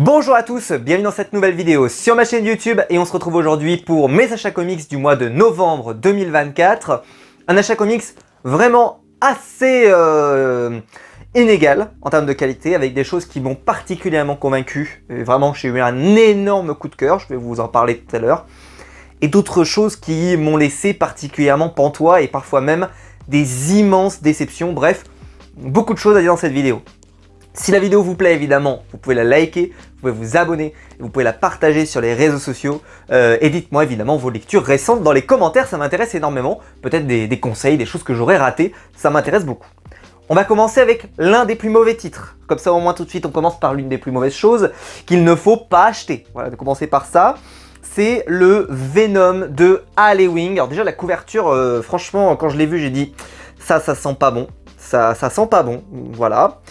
Bonjour à tous, bienvenue dans cette nouvelle vidéo sur ma chaîne YouTube et on se retrouve aujourd'hui pour mes achats comics du mois de novembre 2024. Un achat comics vraiment assez inégal en termes de qualité, avec des choses qui m'ont particulièrement convaincu. Et vraiment, j'ai eu un énorme coup de cœur, je vais vous en parler tout à l'heure. Et d'autres choses qui m'ont laissé particulièrement pantois et parfois même des immenses déceptions. Bref, beaucoup de choses à dire dans cette vidéo. Si la vidéo vous plaît, évidemment, vous pouvez la liker, vous pouvez vous abonner, et vous pouvez la partager sur les réseaux sociaux. Et dites-moi évidemment vos lectures récentes dans les commentaires, ça m'intéresse énormément. Peut-être des conseils, des choses que j'aurais ratées, ça m'intéresse beaucoup. On va commencer avec l'un des plus mauvais titres. Comme ça, au moins tout de suite, on commence par l'une des plus mauvaises choses qu'il ne faut pas acheter. Voilà, de commencer par ça. C'est le Venom de Halloween. Alors déjà, la couverture, franchement, quand je l'ai vu, j'ai dit ça sent pas bon. Ça sent pas bon, voilà.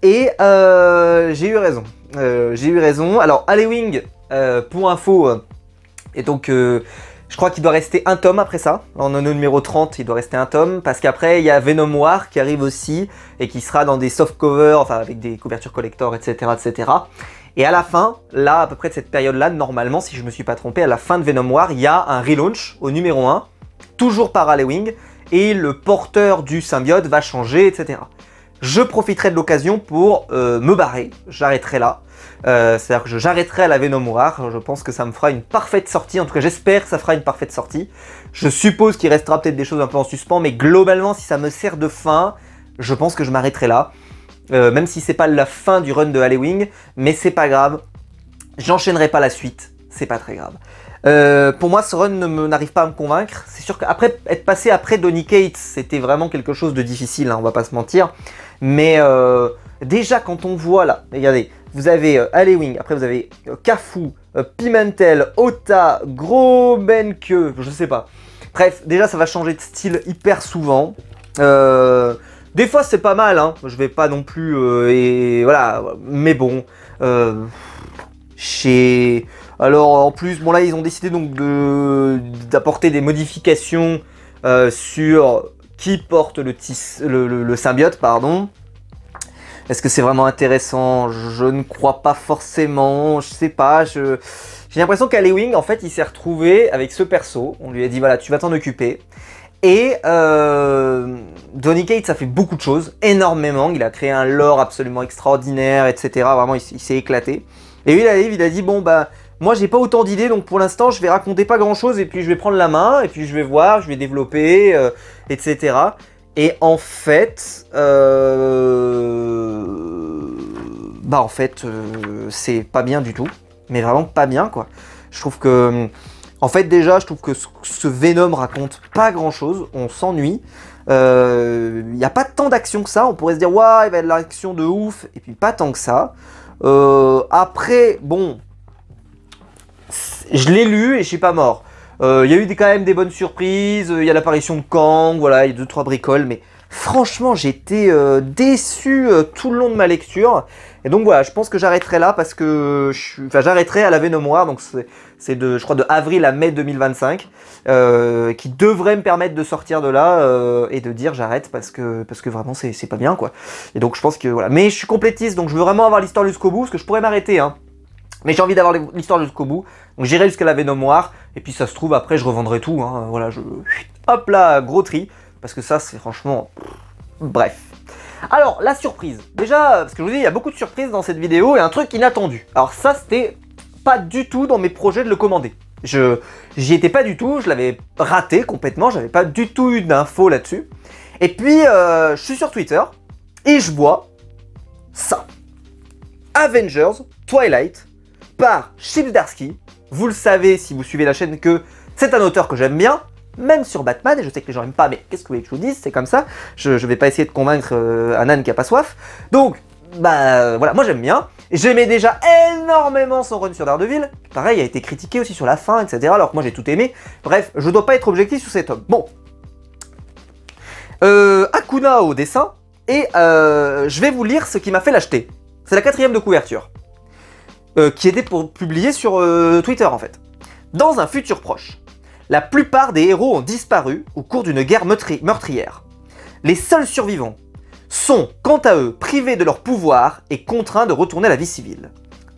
Et j'ai eu raison. Alors, Halloween, pour info, et donc je crois qu'il doit rester un tome après ça. En anneau numéro 30, il doit rester un tome. Parce qu'après, il y a Venom War qui arrive aussi, et qui sera dans des soft covers, enfin avec des couvertures collector, etc., etc. Et à la fin, là, à peu près de cette période-là, normalement, si je ne me suis pas trompé, à la fin de Venom War, il y a un relaunch au numéro 1, toujours par Halloween, et le porteur du symbiote va changer, etc. Je profiterai de l'occasion pour me barrer, j'arrêterai là. C'est-à-dire que j'arrêterai à la Venom War, je pense que ça me fera une parfaite sortie, en tout cas j'espère que ça fera une parfaite sortie. Je suppose qu'il restera peut-être des choses un peu en suspens, mais globalement si ça me sert de fin, je pense que je m'arrêterai là. Même si c'est pas la fin du run de Halloween, mais c'est pas grave, j'enchaînerai pas la suite, c'est pas très grave. Pour moi, ce run n'arrive pas à me convaincre. C'est sûr qu'après être passé après Donny Cates, c'était vraiment quelque chose de difficile, hein, on va pas se mentir. Mais déjà, quand on voit là, regardez, vous avez Halloween, après vous avez Cafu, Pimentel, Ota, Grobenke, je sais pas. Bref, déjà ça va changer de style hyper souvent. Des fois c'est pas mal, hein, je vais pas non plus, et voilà, mais bon, alors en plus, bon là ils ont décidé donc d'apporter des modifications sur qui porte le symbiote, pardon. Est-ce que c'est vraiment intéressant? Je ne crois pas forcément, je sais pas, j'ai l'impression qu'Halloween en fait il s'est retrouvé avec ce perso, on lui a dit voilà tu vas t'en occuper. Et Donny Cates a fait beaucoup de choses, énormément, il a créé un lore absolument extraordinaire, etc. Vraiment il s'est éclaté. Et lui il a dit bon bah moi j'ai pas autant d'idées donc pour l'instant je vais raconter pas grand chose et puis je vais prendre la main et puis je vais voir, je vais développer, etc. Et en fait, c'est pas bien du tout, mais vraiment pas bien quoi. Je trouve que, en fait déjà je trouve que ce Venom raconte pas grand chose, on s'ennuie. Il n'y a pas tant d'action que ça, on pourrait se dire ouais il va y avoir de l'action de ouf et puis pas tant que ça. Après bon, je l'ai lu et je suis pas mort. Il y a eu quand même des bonnes surprises, il y a l'apparition de Kang, voilà, il y a 2-3 bricoles, mais franchement j'ai été déçu tout le long de ma lecture. Et donc voilà, je pense que j'arrêterai là parce que j'arrêterai à la Venom War, donc c'est je crois de avril à mai 2025, qui devrait me permettre de sortir de là et de dire j'arrête parce que vraiment c'est pas bien quoi. Et donc je pense que voilà, mais je suis complétiste donc je veux vraiment avoir l'histoire jusqu'au bout parce que je pourrais m'arrêter hein. Mais j'ai envie d'avoir l'histoire jusqu'au bout, donc j'irai jusqu'à la Venom War, et puis ça se trouve après je revendrai tout, hein. Voilà, hop là, gros tri, parce que ça c'est franchement, bref. Alors la surprise, déjà, parce que je vous dis il y a beaucoup de surprises dans cette vidéo, et un truc inattendu. Alors ça c'était pas du tout dans mes projets de le commander, j'y étais pas du tout, je l'avais raté complètement, j'avais pas du tout eu d'infos là-dessus. Et puis je suis sur Twitter, et je vois ça, Avengers Twilight, par Chip Zdarsky. Vous le savez si vous suivez la chaîne que c'est un auteur que j'aime bien, même sur Batman, et je sais que les gens n'aiment pas, mais qu'est-ce que vous voulez que je vous dise, c'est comme ça, je vais pas essayer de convaincre un âne qui a pas soif. Donc, bah voilà, moi j'aime bien, j'aimais déjà énormément son run sur Daredevil, pareil, il a été critiqué aussi sur la fin, etc., alors que moi j'ai tout aimé, bref, je dois pas être objectif sur cet homme. Bon, Akuna au dessin, et je vais vous lire ce qui m'a fait l'acheter. C'est la 4e de couverture. Qui était publié sur Twitter en fait. Dans un futur proche, la plupart des héros ont disparu au cours d'une guerre meurtrière. Les seuls survivants sont, quant à eux, privés de leur pouvoir et contraints de retourner à la vie civile.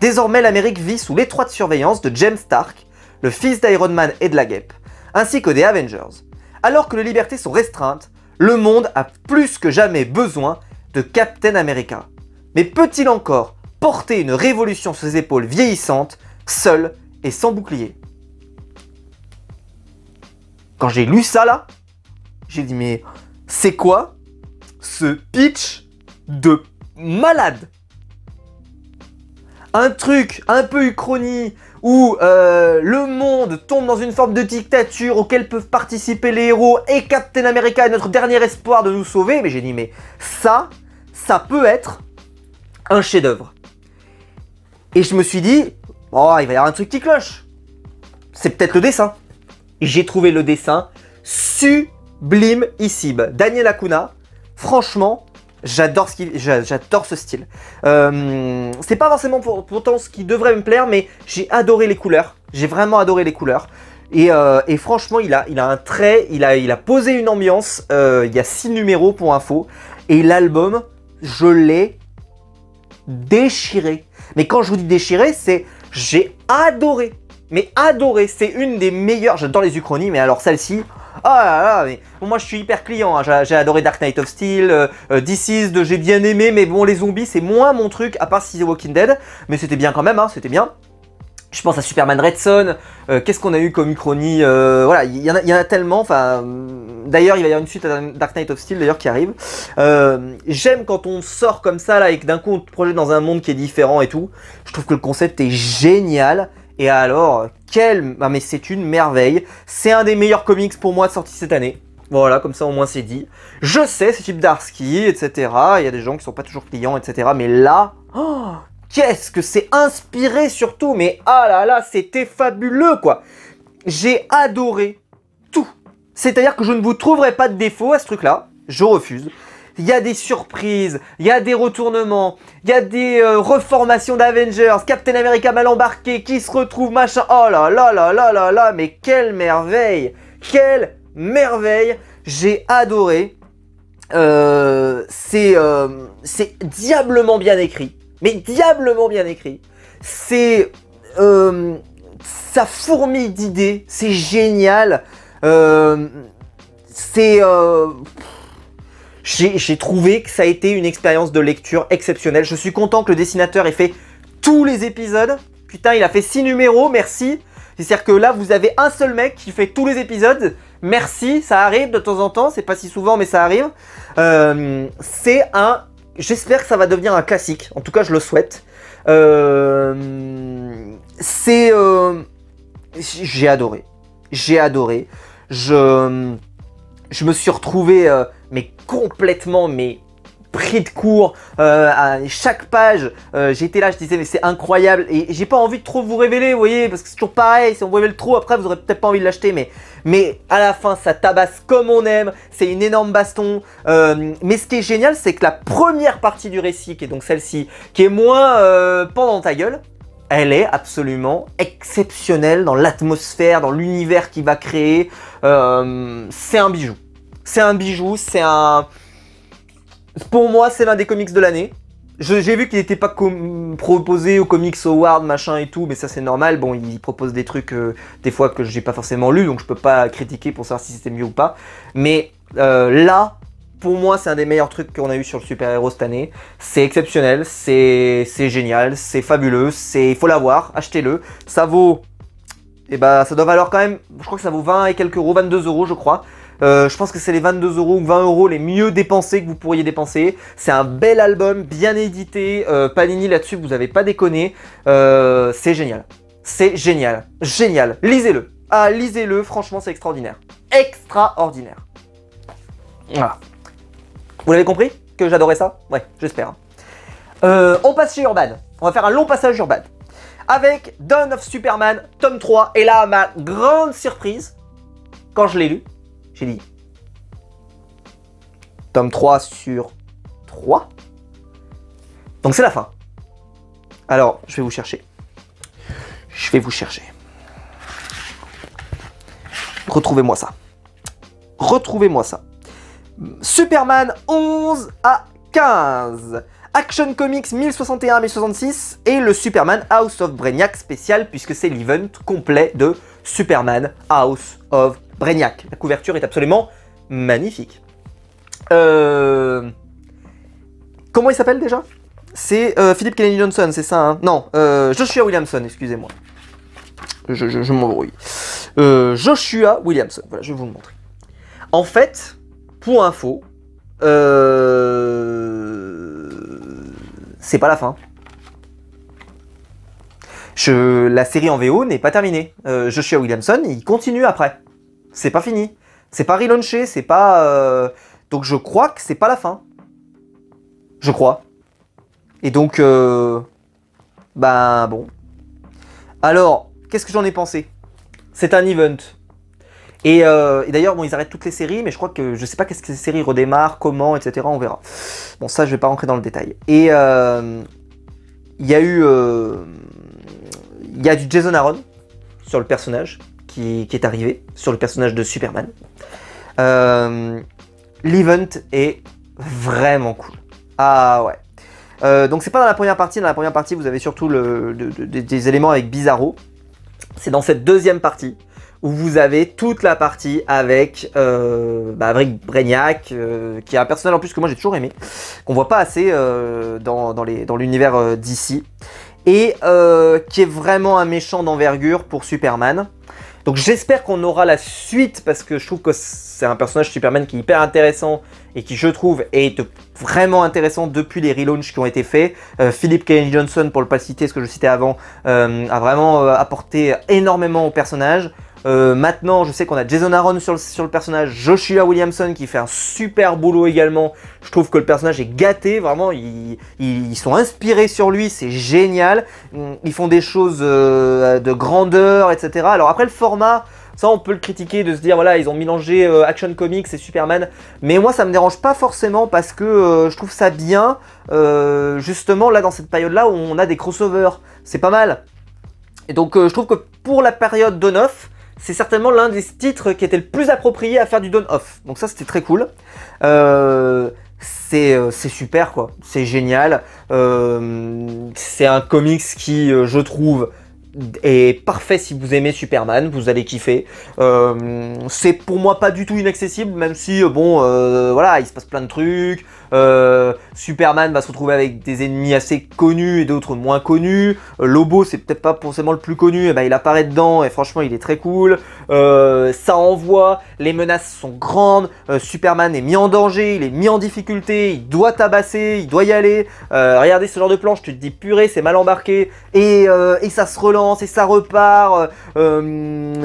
Désormais, l'Amérique vit sous l'étroite surveillance de James Stark, le fils d'Iron Man et de la Guêpe, ainsi que des Avengers. Alors que les libertés sont restreintes, le monde a plus que jamais besoin de Captain America. Mais peut-il encore porter une révolution sur ses épaules vieillissantes, seul et sans bouclier? Quand j'ai lu ça là, j'ai dit mais c'est quoi ce pitch de malade? Un truc un peu uchronie où le monde tombe dans une forme de dictature auquel peuvent participer les héros et Captain America est notre dernier espoir de nous sauver. Mais j'ai dit mais ça peut être un chef-d'œuvre. Et je me suis dit, oh il va y avoir un truc qui cloche. C'est peut-être le dessin. Et j'ai trouvé le dessin sublimissime. Daniel Acuna, franchement, j'adore ce style. C'est pas forcément pourtant ce qui devrait me plaire, mais j'ai adoré les couleurs. J'ai vraiment adoré les couleurs. Et franchement, il a un trait, il a posé une ambiance. Il y a 6 numéros pour info. Et l'album, je l'ai déchiré. Mais quand je vous dis déchiré, c'est j'ai adoré. Mais adoré, c'est une des meilleures. J'adore les uchronies, mais alors celle-ci, ah là là, mais bon, moi je suis hyper client. Hein. J'ai adoré Dark Knight of Steel, Deceased, j'ai bien aimé, mais bon, les zombies, c'est moins mon truc, à part si The Walking Dead. Mais c'était bien quand même, hein, c'était bien. Je pense à Superman Red Son. Qu'est-ce qu'on a eu comme uchronie? Voilà, il y en a tellement. Enfin, d'ailleurs, il va y avoir une suite à Dark Knight of Steel d'ailleurs qui arrive. J'aime quand on sort comme ça là et que d'un coup on te projette dans un monde qui est différent et tout. Je trouve que le concept est génial. Et alors, ah mais c'est une merveille. C'est un des meilleurs comics pour moi sorti cette année. Voilà, comme ça au moins c'est dit. Je sais, c'est type Darsky, etc. Il y a des gens qui sont pas toujours clients, etc. Mais là, oh, qu'est-ce que c'est inspiré surtout. Mais ah là là, c'était fabuleux quoi. J'ai adoré tout. C'est-à-dire que je ne vous trouverai pas de défaut à ce truc-là. Je refuse. Il y a des surprises, il y a des retournements, il y a des reformations d'Avengers, Captain America mal embarqué, qui se retrouve, machin. Oh là là là là là là, mais quelle merveille! Quelle merveille! J'ai adoré. C'est diablement bien écrit. Mais diablement bien écrit. C'est... ça fourmille d'idées. C'est génial. J'ai trouvé que ça a été une expérience de lecture exceptionnelle. Je suis content que le dessinateur ait fait tous les épisodes. Putain, il a fait 6 numéros, merci. C'est-à-dire que là, vous avez un seul mec qui fait tous les épisodes. Merci, ça arrive de temps en temps. C'est pas si souvent, mais ça arrive. J'espère que ça va devenir un classique. En tout cas, je le souhaite. J'ai adoré. J'ai adoré. Je me suis retrouvé mais complètement pris de court à chaque page. J'étais là, je disais mais c'est incroyable et j'ai pas envie de trop vous révéler, vous voyez, parce que c'est toujours pareil. Si on vous révèle trop, après vous aurez peut-être pas envie de l'acheter, mais à la fin ça tabasse comme on aime. C'est une énorme baston. Mais ce qui est génial, c'est que la première partie du récit, qui est donc celle-ci, qui est moins pendant ta gueule. Elle est absolument exceptionnelle dans l'atmosphère, dans l'univers qu'il va créer. C'est un bijou. C'est un bijou, pour moi, c'est l'un des comics de l'année. J'ai vu qu'il n'était pas proposé au Comics Award, machin et tout, mais ça c'est normal. Bon, il propose des trucs, des fois, que j'ai pas forcément lu, donc je peux pas critiquer pour savoir si c'était mieux ou pas. Mais là, pour moi, c'est un des meilleurs trucs qu'on a eu sur le super-héros cette année. C'est exceptionnel, c'est génial, c'est fabuleux, il faut l'avoir, achetez-le. Ça vaut... Et bah, ça doit valoir quand même, je crois que ça vaut 20 et quelques euros, 22 euros je crois. Je pense que c'est les 22 euros ou 20 euros les mieux dépensés que vous pourriez dépenser. C'est un bel album, bien édité. Panini là-dessus, vous n'avez pas déconné. C'est génial. C'est génial. Génial. Lisez-le. Ah, lisez-le. Franchement, c'est extraordinaire. Extraordinaire. Voilà. Vous l'avez compris que j'adorais ça? Ouais, j'espère. On passe chez Urban. On va faire un long passage Urban. Avec Dawn of Superman, tome 3. Et là, ma grande surprise, quand je l'ai lu, j'ai dit tome 3 sur 3. Donc c'est la fin. Alors, je vais vous chercher. Je vais vous chercher. Retrouvez-moi ça. Retrouvez-moi ça. Superman 11 à 15. Action Comics 1061-1066 et le Superman House of Brainiac spécial puisque c'est l'event complet de Superman House of Brainiac. La couverture est absolument magnifique. Comment il s'appelle déjà? C'est Philip Kennedy Johnson, c'est ça hein? Non, Joshua Williamson, excusez-moi. Je m'embrouille. Joshua Williamson, voilà, je vais vous le montrer. En fait, pour info, c'est pas la fin. La série en VO n'est pas terminée. Joshua Williamson, il continue après. C'est pas fini. C'est pas relaunché, c'est pas... Donc je crois que c'est pas la fin. Je crois. Et donc... Ben bon. Alors, qu'est-ce que j'en ai pensé? C'est un event. Et d'ailleurs, bon, ils arrêtent toutes les séries, mais je crois que je sais pas qu'est-ce que ces séries redémarrent, comment, etc. On verra. Bon, ça, je vais pas rentrer dans le détail. Et il y a eu... Il y a du Jason Aaron sur le personnage qui est arrivé, sur le personnage de Superman. L'event est vraiment cool. Ah ouais. Donc c'est pas dans la première partie. Dans la première partie, vous avez surtout des éléments avec Bizarro. C'est dans cette deuxième partie où vous avez toute la partie avec, avec Brainiac, qui est un personnage en plus que moi j'ai toujours aimé, qu'on voit pas assez dans l'univers d'ici, et qui est vraiment un méchant d'envergure pour Superman. Donc j'espère qu'on aura la suite, parce que je trouve que c'est un personnage Superman qui est hyper intéressant, et qui je trouve est vraiment intéressant depuis les relaunchs qui ont été faits. Philip Kennedy Johnson, pour ne pas le citer, ce que je citais avant, a vraiment apporté énormément au personnage. Maintenant, je sais qu'on a Jason Aaron sur le personnage, Joshua Williamson qui fait un super boulot également. Je trouve que le personnage est gâté, vraiment, ils sont inspirés sur lui, c'est génial. Ils font des choses de grandeur, etc. Alors après, le format, ça on peut le critiquer, de se dire, voilà, ils ont mélangé Action Comics et Superman. Mais moi, ça me dérange pas forcément parce que je trouve ça bien, justement, là, dans cette période-là où on a des crossovers. C'est pas mal. Et donc, je trouve que pour la période d'on-off, c'est certainement l'un des titres qui était le plus approprié à faire du don-off. Donc ça, c'était très cool. C'est super, quoi. C'est génial. C'est un comics qui, je trouve, est parfait si vous aimez Superman. Vous allez kiffer. C'est pour moi pas du tout inaccessible, même si, bon, voilà, il se passe plein de trucs. Superman va se retrouver avec des ennemis assez connus et d'autres moins connus. Lobo, c'est peut-être pas forcément le plus connu, et ben, il apparaît dedans et franchement il est très cool. Ça envoie, les menaces sont grandes, Superman est mis en danger, il est mis en difficulté, il doit tabasser, il doit y aller. Regardez ce genre de planche, tu te dis purée, c'est mal embarqué, et ça se relance et ça repart.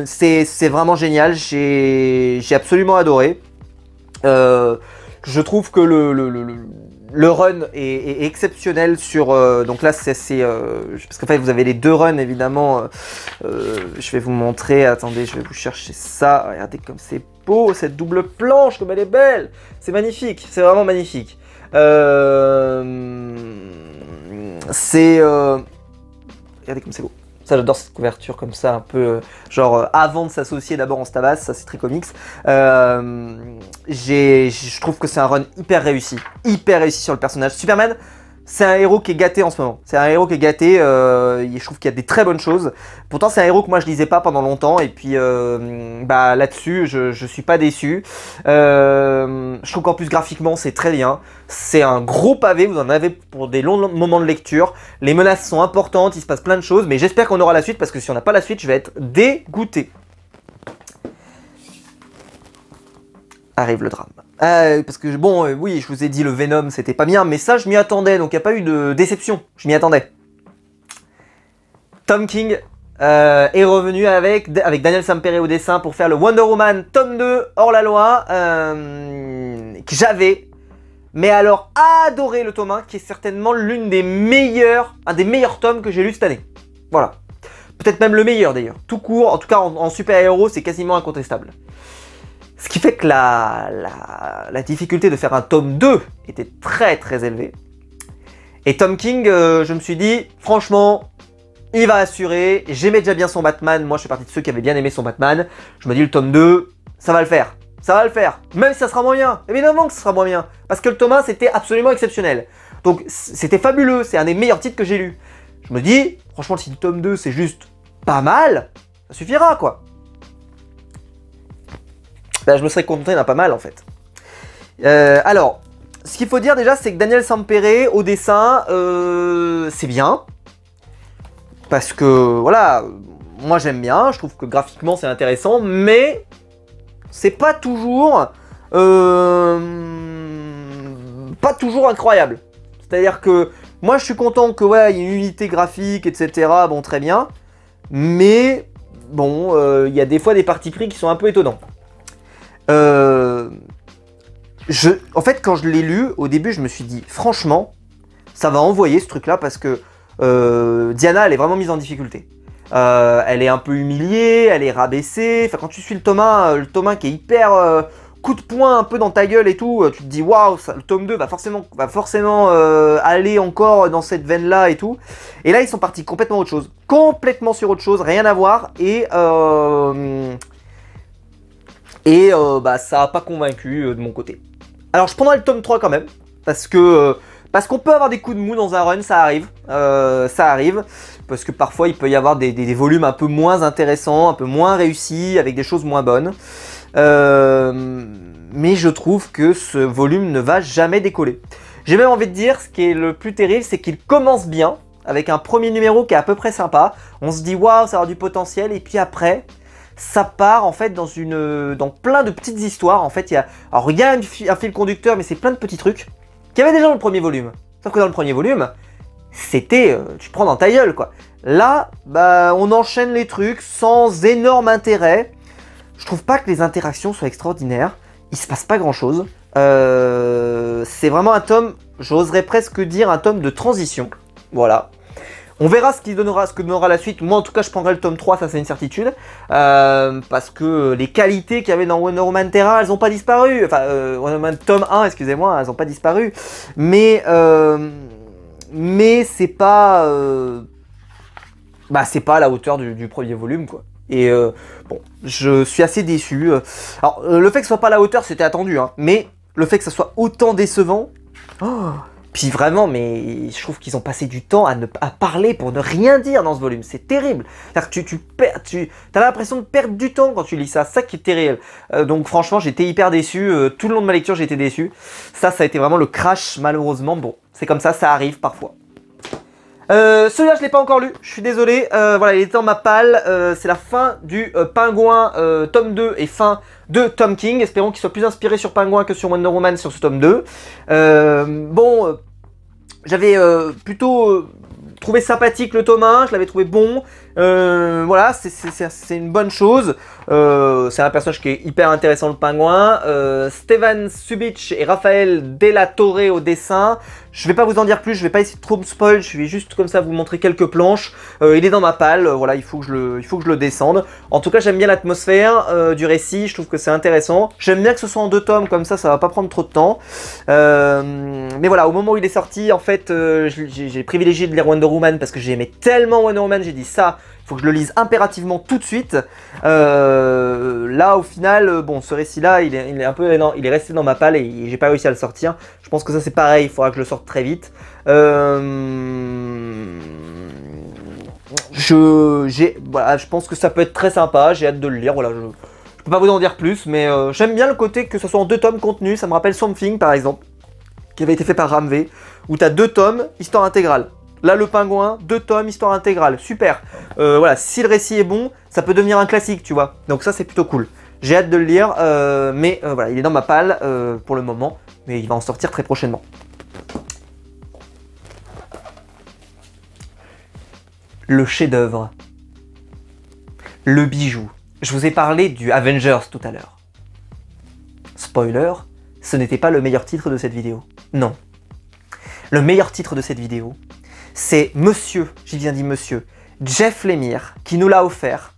C'est vraiment génial, j'ai absolument adoré. Je trouve que le run est exceptionnel sur... donc là, c'est parce qu'en fait, vous avez les deux runs, évidemment. Je vais vous montrer. Attendez, je vais vous chercher ça. Regardez comme c'est beau, cette double planche, comme elle est belle. C'est magnifique, c'est vraiment magnifique. Regardez comme c'est beau. Ça, j'adore cette couverture comme ça, un peu genre avant de s'associer d'abord en Stavas, ça c'est très comics. Je trouve que c'est un run hyper réussi sur le personnage. Superman, c'est un héros qui est gâté en ce moment. C'est un héros qui est gâté, je trouve qu'il y a des très bonnes choses. Pourtant, c'est un héros que moi je lisais pas pendant longtemps, et puis bah, là-dessus, je suis pas déçu. Je trouve qu'en plus, graphiquement, c'est très bien. C'est un gros pavé, vous en avez pour des longs moments de lecture. Les menaces sont importantes, il se passe plein de choses, mais j'espère qu'on aura la suite, parce que si on n'a pas la suite, je vais être dégoûté. Arrive le drame. Parce que bon, oui, je vous ai dit le Venom, c'était pas bien, mais ça, je m'y attendais, donc il n'y a pas eu de déception. Je m'y attendais. Tom King est revenu avec Daniel Sampere au dessin pour faire le Wonder Woman tome 2 hors la loi, que j'avais, mais alors, adoré le tome 1, qui est certainement un des meilleurs tomes que j'ai lu cette année. Voilà. Peut-être même le meilleur d'ailleurs. Tout court, en tout cas en super-héros, c'est quasiment incontestable. Ce qui fait que la difficulté de faire un tome 2 était très très élevée. Et Tom King, je me suis dit, franchement, il va assurer. J'aimais déjà bien son Batman, moi je fais partie de ceux qui avaient bien aimé son Batman. Je me dis, le tome 2, ça va le faire. Ça va le faire, même si ça sera moins bien. Évidemment que ça sera moins bien, parce que le tome 1 c'était absolument exceptionnel. Donc c'était fabuleux, c'est un des meilleurs titres que j'ai lu. Je me dis, franchement, si le tome 2 c'est juste pas mal, ça suffira quoi. Ben, je me serais contenté d'un pas mal en fait. Alors, ce qu'il faut dire déjà, c'est que Daniel Sampere au dessin, c'est bien. Parce que, voilà, moi j'aime bien, je trouve que graphiquement c'est intéressant, mais c'est pas toujours incroyable. C'est-à-dire que moi je suis content que ouais, il y ait une unité graphique, etc. Bon, très bien. Mais bon, il y a des fois des partis pris qui sont un peu étonnants. En fait, quand je l'ai lu, au début, je me suis dit, franchement, ça va envoyer ce truc-là parce que Diana, elle est vraiment mise en difficulté. Elle est un peu humiliée, elle est rabaissée. Enfin, quand tu suis le tome 1 qui est hyper coup de poing un peu dans ta gueule et tout, tu te dis waouh, le tome 2 va forcément aller encore dans cette veine-là et tout. Et là, ils sont partis complètement autre chose. Complètement sur autre chose, rien à voir. Bah, ça n'a pas convaincu de mon côté. Alors, je prendrai le tome 3 quand même, parce qu'on peut avoir des coups de mou dans un run, ça arrive. Parce que parfois il peut y avoir des volumes un peu moins intéressants, un peu moins réussis, avec des choses moins bonnes. Mais je trouve que ce volume ne va jamais décoller. J'ai même envie de dire, ce qui est le plus terrible, c'est qu'il commence bien, avec un premier numéro qui est à peu près sympa. On se dit waouh, ça a du potentiel, et puis après, ça part en fait dans plein de petites histoires. En fait, il y a un fil conducteur, mais c'est plein de petits trucs qu'il y avait déjà dans le premier volume. Sauf que dans le premier volume, c'était tu prends dans ta gueule quoi. Là, bah, on enchaîne les trucs sans énorme intérêt. Je trouve pas que les interactions soient extraordinaires. Il se passe pas grand chose. C'est vraiment un tome, j'oserais presque dire un tome de transition. Voilà. On verra ce que donnera la suite. Moi en tout cas je prendrai le tome 3, ça c'est une certitude. Parce que les qualités qu'il y avait dans Wonder Woman Terra, elles n'ont pas disparu. Enfin, Wonder Woman tome 1, excusez-moi, elles n'ont pas disparu. Mais c'est pas... c'est pas à la hauteur du premier volume quoi. Et bon, je suis assez déçu. Alors le fait que ce soit pas à la hauteur, c'était attendu, hein, mais le fait que ça soit autant décevant... Oh, puis vraiment, mais je trouve qu'ils ont passé du temps à parler pour ne rien dire dans ce volume. C'est terrible. C'est-à-dire que tu as l'impression de perdre du temps quand tu lis ça. C'est ça qui est terrible. Donc franchement, j'étais hyper déçu. Tout le long de ma lecture, j'ai été déçu. Ça a été vraiment le crash, malheureusement. Bon, c'est comme ça arrive parfois. Celui-là, je ne l'ai pas encore lu. Je suis désolé. Voilà, il était dans ma palle. C'est la fin du Pingouin tome 2 et fin de Tom King. Espérons qu'il soit plus inspiré sur Pingouin que sur Wonder Woman sur ce tome 2. J'avais plutôt trouvé sympathique le tome 1, je l'avais trouvé bon. Voilà, c'est une bonne chose. C'est un personnage qui est hyper intéressant, le Pingouin. Stevan Subic et Raphaël Della Torre au dessin. Je vais pas vous en dire plus, je vais pas essayer de trop me spoil, je vais juste comme ça vous montrer quelques planches. Il est dans ma palle, voilà, il faut que je le descende. En tout cas, j'aime bien l'atmosphère du récit, je trouve que c'est intéressant. J'aime bien que ce soit en 2 tomes, comme ça va pas prendre trop de temps. Mais voilà, au moment où il est sorti, en fait, j'ai privilégié de lire Wonder Woman parce que j'ai aimé tellement Wonder Woman, j'ai dit ça, il faut que je le lise impérativement tout de suite. Là, au final, bon, ce récit-là, il est resté dans ma palle et j'ai pas réussi à le sortir. Je pense que ça c'est pareil, il faudra que je le sorte très vite. Voilà, je pense que ça peut être très sympa, j'ai hâte de le lire. Voilà, je peux pas vous en dire plus, mais j'aime bien le côté que ce soit en 2 tomes contenus. Ça me rappelle Something par exemple, qui avait été fait par Ramvé, où tu as 2 tomes, histoire intégrale. Là, le Pingouin, 2 tomes, histoire intégrale, super. Voilà, si le récit est bon, ça peut devenir un classique, tu vois. Donc ça, c'est plutôt cool. J'ai hâte de le lire, mais voilà, il est dans ma palle pour le moment, mais il va en sortir très prochainement. Le chef-d'œuvre. Le bijou. Je vous ai parlé du Avengers tout à l'heure. Spoiler, ce n'était pas le meilleur titre de cette vidéo. Non. Le meilleur titre de cette vidéo, c'est Monsieur, j'ai bien dit Monsieur, Jeff Lemire, qui nous l'a offert,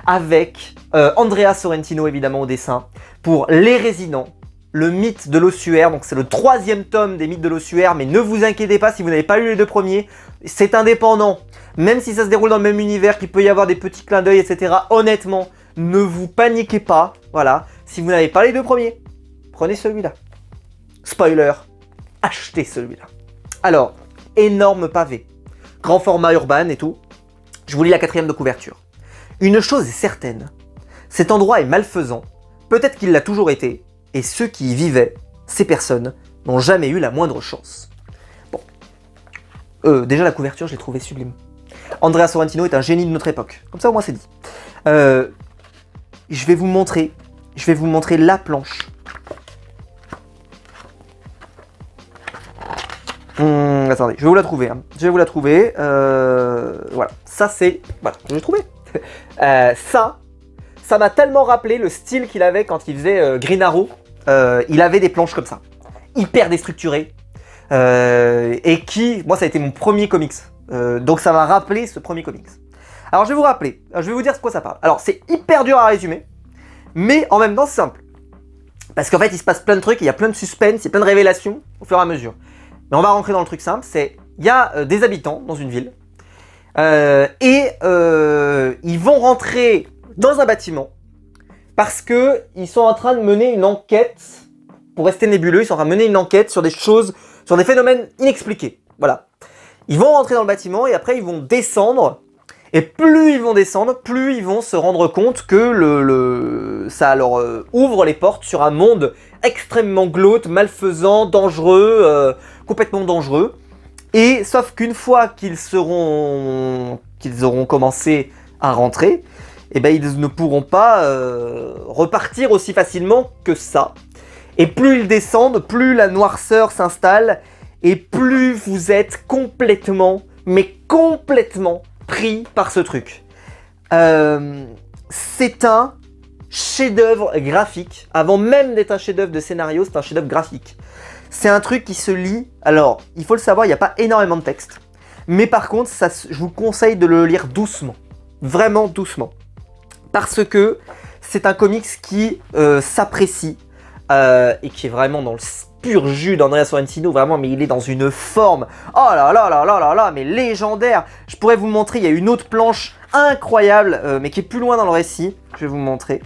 avec Andrea Sorrentino évidemment au dessin, pour Les Résidents, le mythe de l'ossuaire. Donc c'est le 3e tome des mythes de l'ossuaire, mais ne vous inquiétez pas si vous n'avez pas lu les 2 premiers, c'est indépendant. Même si ça se déroule dans le même univers, qu'il peut y avoir des petits clins d'œil, etc. Honnêtement, ne vous paniquez pas, voilà. Si vous n'avez pas les 2 premiers, prenez celui-là. Spoiler, achetez celui-là. Alors, énorme pavé, grand format urbain et tout. Je vous lis la 4e de couverture. Une chose est certaine, cet endroit est malfaisant, peut-être qu'il l'a toujours été, et ceux qui y vivaient, ces personnes, n'ont jamais eu la moindre chance. Bon. Déjà la couverture, je l'ai trouvée sublime. Andrea Sorrentino est un génie de notre époque. Comme ça au moins c'est dit. Je vais vous montrer la planche. Attendez, je vais vous la trouver. Hein. Je vais vous la trouver. Voilà, ça c'est... Voilà, je l'ai trouvé. Ça m'a tellement rappelé le style qu'il avait quand il faisait Green Arrow. Il avait des planches comme ça, hyper déstructurées. Et qui... Moi ça a été mon premier comics. Donc ça m'a rappelé ce premier comics. Alors je vais vous rappeler, je vais vous dire de quoi ça parle. Alors c'est hyper dur à résumer, mais en même temps c'est simple. Parce qu'en fait il se passe plein de trucs, il y a plein de suspense, il y a plein de révélations au fur et à mesure. Mais on va rentrer dans le truc simple, c'est il y a des habitants dans une ville, et ils vont rentrer dans un bâtiment parce qu'ils sont en train de mener une enquête, pour rester nébuleux, ils sont en train de mener une enquête sur des choses, sur des phénomènes inexpliqués. Voilà. Ils vont rentrer dans le bâtiment et après ils vont descendre. Et plus ils vont descendre, plus ils vont se rendre compte que ça leur ouvre les portes sur un monde extrêmement glauque, malfaisant, dangereux, complètement dangereux. Et sauf qu'une fois qu'ils auront commencé à rentrer, eh ben, ils ne pourront pas repartir aussi facilement que ça. Et plus ils descendent, plus la noirceur s'installe et plus vous êtes complètement, mais complètement pris par ce truc. C'est un chef-d'œuvre graphique. Avant même d'être un chef-d'œuvre de scénario, c'est un chef-d'œuvre graphique. C'est un truc qui se lit. Alors, il faut le savoir, il n'y a pas énormément de texte. Mais par contre, je vous conseille de le lire doucement. Vraiment doucement. Parce que c'est un comics qui s'apprécie et qui est vraiment dans le pur jus d'Andrea Sorrentino, vraiment, mais il est dans une forme, oh là là là là là là, mais légendaire. Je pourrais vous montrer, il y a une autre planche incroyable, mais qui est plus loin dans le récit. Je vais vous montrer.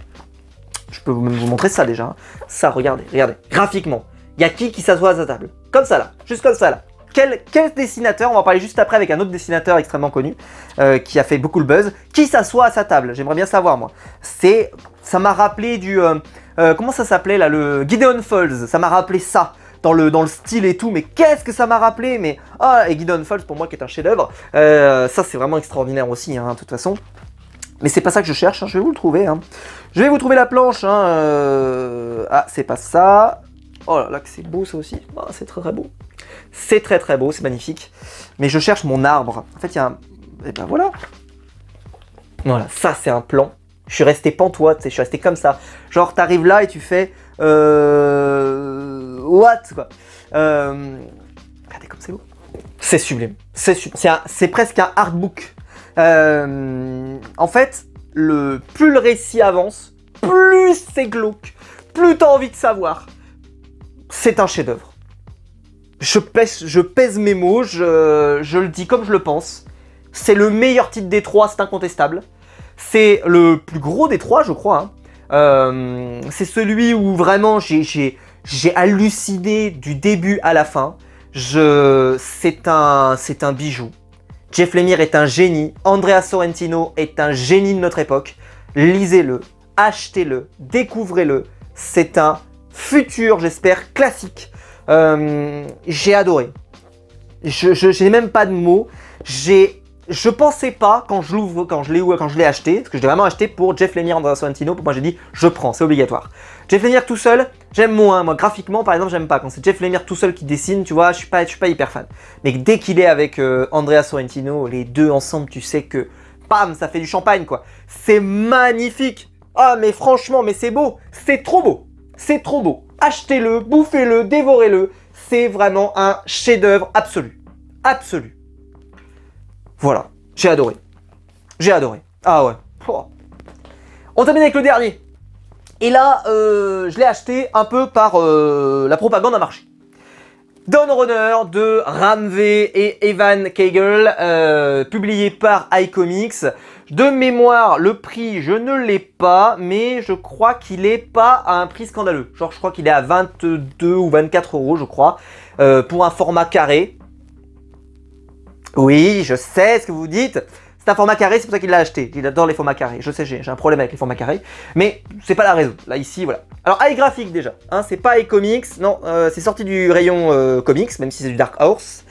Je peux même vous montrer ça déjà. Ça, regardez, regardez, graphiquement. Il y a qui s'assoit à sa table? Comme ça là, juste comme ça là. Quel dessinateur, on va en parler juste après avec un autre dessinateur extrêmement connu, qui a fait beaucoup le buzz, qui s'assoit à sa table? J'aimerais bien savoir moi. Ça m'a rappelé du... comment ça s'appelait là, le Gideon Falls, ça m'a rappelé ça, dans le style et tout, mais qu'est-ce que ça m'a rappelé, mais... Ah, et Gideon Falls pour moi qui est un chef-d'œuvre, ça c'est vraiment extraordinaire aussi, hein, de toute façon. Mais c'est pas ça que je cherche, hein, je vais vous le trouver. Hein. Je vais vous trouver la planche, hein, ah, c'est pas ça. Oh là là, que c'est beau ça aussi, oh, c'est très très beau. C'est très très beau, c'est magnifique. Mais je cherche mon arbre, en fait il y a un... Et ben voilà. Voilà, ça c'est un plan. Je suis resté pantois, tu sais, je suis resté comme ça. Genre, t'arrives là et tu fais... What, quoi. Regardez comme c'est beau. C'est sublime. C'est presque un artbook. En fait, plus le récit avance, plus c'est glauque, plus t'as envie de savoir. C'est un chef-d'œuvre. Je pèse mes mots, je le dis comme je le pense. C'est le meilleur titre des trois, c'est incontestable. C'est le plus gros des trois, je crois. Hein. C'est celui où vraiment j'ai halluciné du début à la fin. C'est un bijou. Jeff Lemire est un génie. Andrea Sorrentino est un génie de notre époque. Lisez-le, achetez-le, découvrez-le. C'est un futur, j'espère, classique. J'ai adoré. Je n'ai même pas de mots. Je pensais pas quand je l'ai acheté, parce que je l'ai vraiment acheté pour Jeff Lemire, Andrea Sorrentino. Pour moi, j'ai dit je prends, c'est obligatoire. Jeff Lemire tout seul, j'aime moins. Moi, graphiquement, par exemple, j'aime pas. Quand c'est Jeff Lemire tout seul qui dessine, tu vois, je suis pas hyper fan. Mais dès qu'il est avec Andrea Sorrentino, les deux ensemble, tu sais que, bam, ça fait du champagne, quoi. C'est magnifique. Ah, mais franchement, mais c'est beau. C'est trop beau. C'est trop beau. Achetez-le, bouffez-le, dévorez-le. C'est vraiment un chef-d'œuvre absolu. Absolu. Voilà, j'ai adoré. J'ai adoré. Ah ouais. Oh. On termine avec le dernier. Et là, je l'ai acheté un peu par la propagande à marché. Dawn Runner de Ram V et Evan Kagel, publié par iComics. De mémoire, le prix, je ne l'ai pas, mais je crois qu'il est pas à un prix scandaleux. Genre, je crois qu'il est à 22 ou 24 euros, je crois, pour un format carré. Oui, je sais ce que vous dites. C'est un format carré, c'est pour ça qu'il l'a acheté. Il adore les formats carrés. Je sais, j'ai un problème avec les formats carrés. Mais c'est pas la raison. Là, ici, voilà. Alors, iGraphics déjà. Hein, c'est pas iComics. Non, c'est sorti du rayon comics, même si c'est du Dark Horse,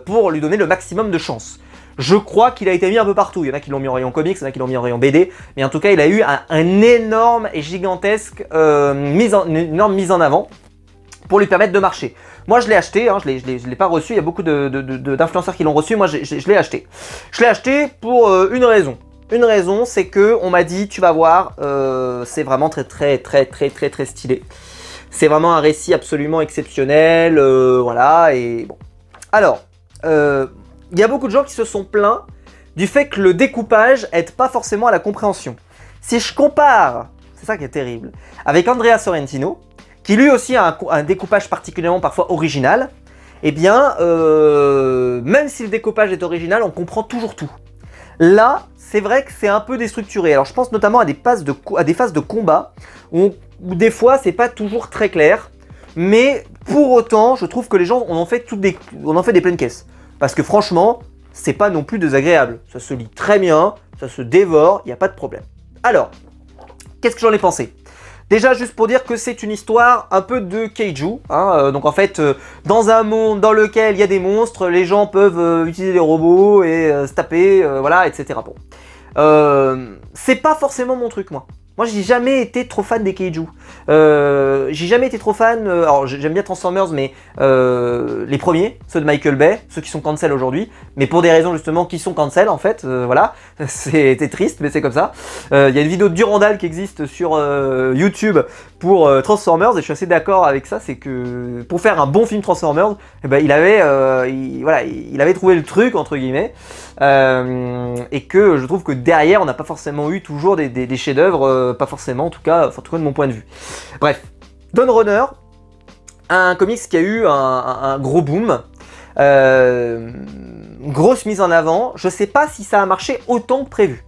pour lui donner le maximum de chance. Je crois qu'il a été mis un peu partout. Il y en a qui l'ont mis en rayon comics, il y en a qui l'ont mis en rayon BD. Mais en tout cas, il a eu un énorme et gigantesque une énorme mise en avant pour lui permettre de marcher. Moi, je l'ai acheté, hein, je l'ai pas reçu. Il y a beaucoup d'influenceurs qui l'ont reçu. Moi, je l'ai acheté. Je l'ai acheté pour une raison. Une raison, c'est que on m'a dit, tu vas voir, c'est vraiment très stylé. C'est vraiment un récit absolument exceptionnel, voilà. Et bon. Alors, il y a beaucoup de gens qui se sont plaints du fait que le découpage aide pas forcément à la compréhension. Si je compare, c'est ça qui est terrible, avec Andrea Sorrentino, qui lui aussi a un découpage particulièrement parfois original, eh bien, même si le découpage est original, on comprend toujours tout. Là, c'est vrai que c'est un peu déstructuré. Alors, je pense notamment à des phases de combat, où des fois, c'est pas toujours très clair, mais pour autant, je trouve que les gens, on en fait des pleines caisses. Parce que franchement, c'est pas non plus désagréable. Ça se lit très bien, ça se dévore, il n'y a pas de problème. Alors, qu'est-ce que j'en ai pensé ? Déjà, juste pour dire que c'est une histoire un peu de Kaiju, hein, donc en fait, dans un monde dans lequel il y a des monstres, les gens peuvent utiliser des robots et se taper, voilà, etc. Bon. C'est pas forcément mon truc, moi. Moi, j'ai jamais été trop fan des Kaiju. J'ai jamais été trop fan... alors, j'aime bien Transformers, mais les premiers, ceux de Michael Bay, ceux qui sont cancel aujourd'hui, mais pour des raisons justement qui sont cancel, en fait, voilà. C'était triste, mais c'est comme ça. Il y a une vidéo de Durandal qui existe sur YouTube pour Transformers, et je suis assez d'accord avec ça, c'est que pour faire un bon film Transformers, eh ben, il avait trouvé le truc, entre guillemets, et que je trouve que derrière, on n'a pas forcément eu toujours des chefs-d'œuvre, pas forcément, en tout cas de mon point de vue. Bref, Dawn Runner, un comics qui a eu un gros boom, grosse mise en avant. Je sais pas si ça a marché autant que prévu.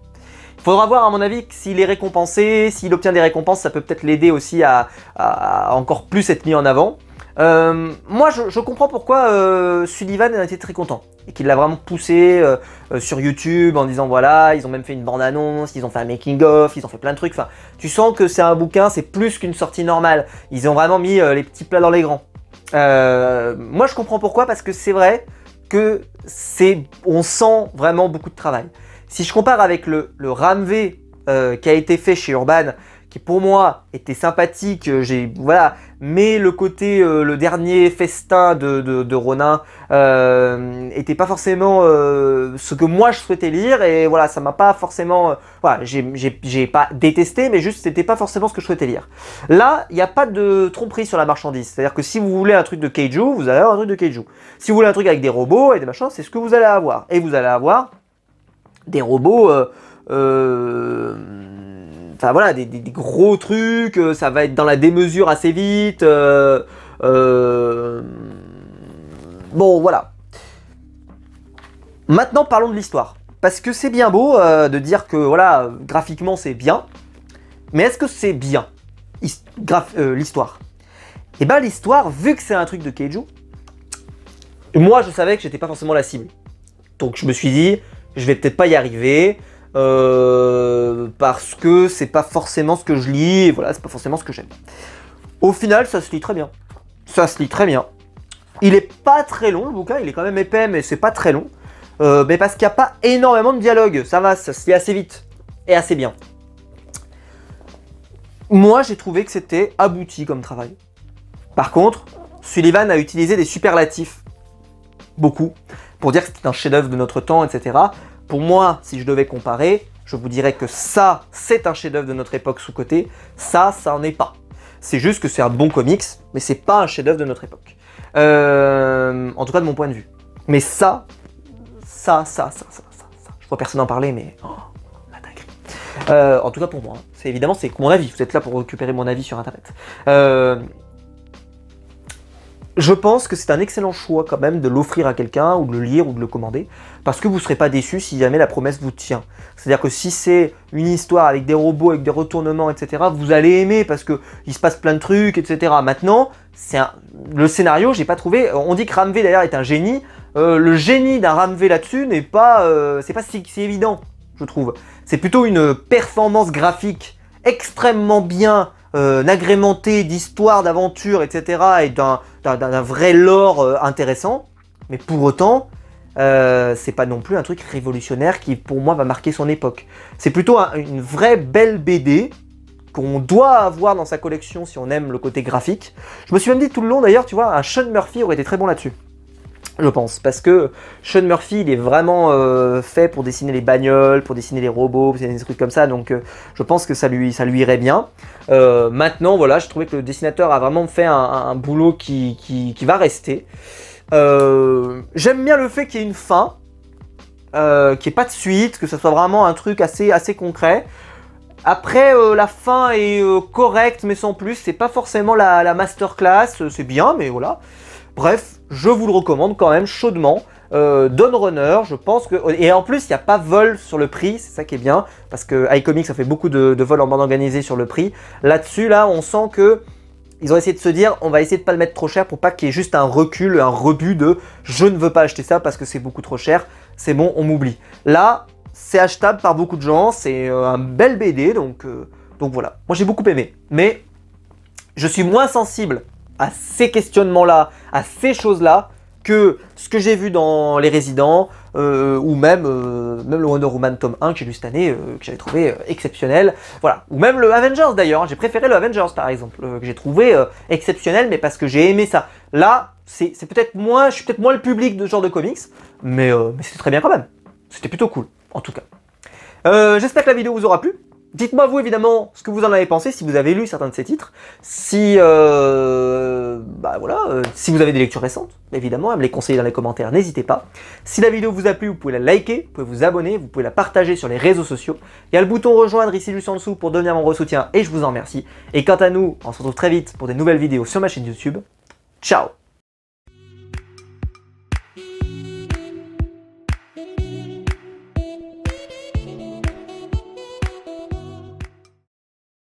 Il faudra voir, à mon avis, s'il est récompensé, s'il obtient des récompenses, ça peut peut-être l'aider aussi à encore plus être mis en avant. Moi, je comprends pourquoi Sullivan a été très content et qu'il l'a vraiment poussé sur YouTube en disant voilà, ils ont même fait une bande-annonce, ils ont fait un making-of, ils ont fait plein de trucs. Enfin, tu sens que c'est un bouquin, c'est plus qu'une sortie normale. Ils ont vraiment mis les petits plats dans les grands. Moi, je comprends pourquoi, parce que c'est vrai que on sent vraiment beaucoup de travail. Si je compare avec le Ramvé qui a été fait chez Urban, qui pour moi était sympathique, voilà, mais le côté, le dernier festin de Ronin était pas forcément ce que moi je souhaitais lire, et voilà, ça m'a pas forcément, voilà, j'ai pas détesté, mais juste c'était pas forcément ce que je souhaitais lire. Là, il n'y a pas de tromperie sur la marchandise, c'est-à-dire que si vous voulez un truc de Kaiju, vous allez avoir un truc de Kaiju. Si vous voulez un truc avec des robots et des machins, c'est ce que vous allez avoir, et vous allez avoir des robots, enfin voilà, des gros trucs, ça va être dans la démesure assez vite. Bon, voilà. Maintenant, parlons de l'histoire. Parce que c'est bien beau de dire que, voilà, graphiquement, c'est bien. Mais est-ce que c'est bien, l'histoire? Et ben l'histoire, vu que c'est un truc de Kaiju, moi, je savais que j'étais pas forcément la cible. Donc, je me suis dit, je vais peut-être pas y arriver. Parce que c'est pas forcément ce que je lis, et voilà, c'est pas forcément ce que j'aime. Au final, ça se lit très bien. Ça se lit très bien. Il est pas très long, le bouquin, il est quand même épais, mais c'est pas très long. Mais parce qu'il n'y a pas énormément de dialogue, ça va, ça se lit assez vite, et assez bien. Moi, j'ai trouvé que c'était abouti comme travail. Par contre, Sullivan a utilisé des superlatifs, beaucoup, pour dire que c'était un chef-d'œuvre de notre temps, etc. Pour moi, si je devais comparer, je vous dirais que ça, c'est un chef-d'œuvre de notre époque sous-coté. Ça en est pas. C'est juste que c'est un bon comics, mais c'est pas un chef-d'œuvre de notre époque. En tout cas, de mon point de vue. Mais ça. Je vois personne en parler, mais... Oh, la dinguerie. En tout cas, pour moi. C'est évidemment, c'est mon avis. Vous êtes là pour récupérer mon avis sur Internet. Je pense que c'est un excellent choix quand même de l'offrir à quelqu'un, ou de le lire, ou de le commander, parce que vous ne serez pas déçu si jamais la promesse vous tient. C'est-à-dire que si c'est une histoire avec des robots, avec des retournements, etc., vous allez aimer parce qu'il se passe plein de trucs, etc. Maintenant, le scénario, j'ai pas trouvé... On dit que Ramvé d'ailleurs est un génie. le génie d'un Ramvé là-dessus n'est pas, c'est pas si évident, je trouve. C'est plutôt une performance graphique extrêmement bien agrémentée d'histoire, d'aventure, etc. et d'un vrai lore intéressant. Mais pour autant, c'est pas non plus un truc révolutionnaire qui, pour moi, va marquer son époque. C'est plutôt une vraie belle BD qu'on doit avoir dans sa collection si on aime le côté graphique. Je me suis même dit tout le long, d'ailleurs, tu vois, un Sean Murphy aurait été très bon là-dessus. Je pense, parce que Sean Murphy, il est vraiment fait pour dessiner les bagnoles, pour dessiner les robots, pour dessiner des trucs comme ça, donc je pense que ça lui irait bien. Maintenant, voilà, je trouvais que le dessinateur a vraiment fait un boulot qui va rester. J'aime bien le fait qu'il y ait une fin, qu'il n'y ait pas de suite, que ce soit vraiment un truc assez concret. Après, la fin est correcte, mais sans plus, c'est pas forcément la masterclass, c'est bien, mais voilà. Bref, je vous le recommande quand même chaudement. Dawn Runner, je pense que... Et en plus, il n'y a pas vol sur le prix, c'est ça qui est bien, parce que iComics a fait beaucoup de vols en bande organisée sur le prix. Là-dessus, là, on sent que ils ont essayé de se dire, on va essayer de pas le mettre trop cher pour pas qu'il y ait juste un recul, un rebut de « je ne veux pas acheter ça parce que c'est beaucoup trop cher, c'est bon, on m'oublie ». Là, c'est achetable par beaucoup de gens, c'est un bel BD, donc voilà. Moi, j'ai beaucoup aimé, mais je suis moins sensible à ces questionnements-là, à ces choses-là, que ce que j'ai vu dans Les Résidents, ou même le Wonder Woman tome 1 que j'ai lu cette année, que j'avais trouvé exceptionnel. Voilà. Ou même le Avengers d'ailleurs, j'ai préféré le Avengers par exemple, que j'ai trouvé exceptionnel, mais parce que j'ai aimé ça. Là, c'est peut-être moins, je suis peut-être moins le public de ce genre de comics, mais c'était très bien quand même. C'était plutôt cool, en tout cas. J'espère que la vidéo vous aura plu. Dites-moi vous évidemment ce que vous en avez pensé, si vous avez lu certains de ces titres, si si vous avez des lectures récentes, évidemment, à me les conseiller dans les commentaires, n'hésitez pas. Si la vidéo vous a plu, vous pouvez la liker, vous pouvez vous abonner, vous pouvez la partager sur les réseaux sociaux. Il y a le bouton rejoindre ici juste en dessous pour devenir membre soutien et je vous en remercie. Et quant à nous, on se retrouve très vite pour des nouvelles vidéos sur ma chaîne YouTube. Ciao!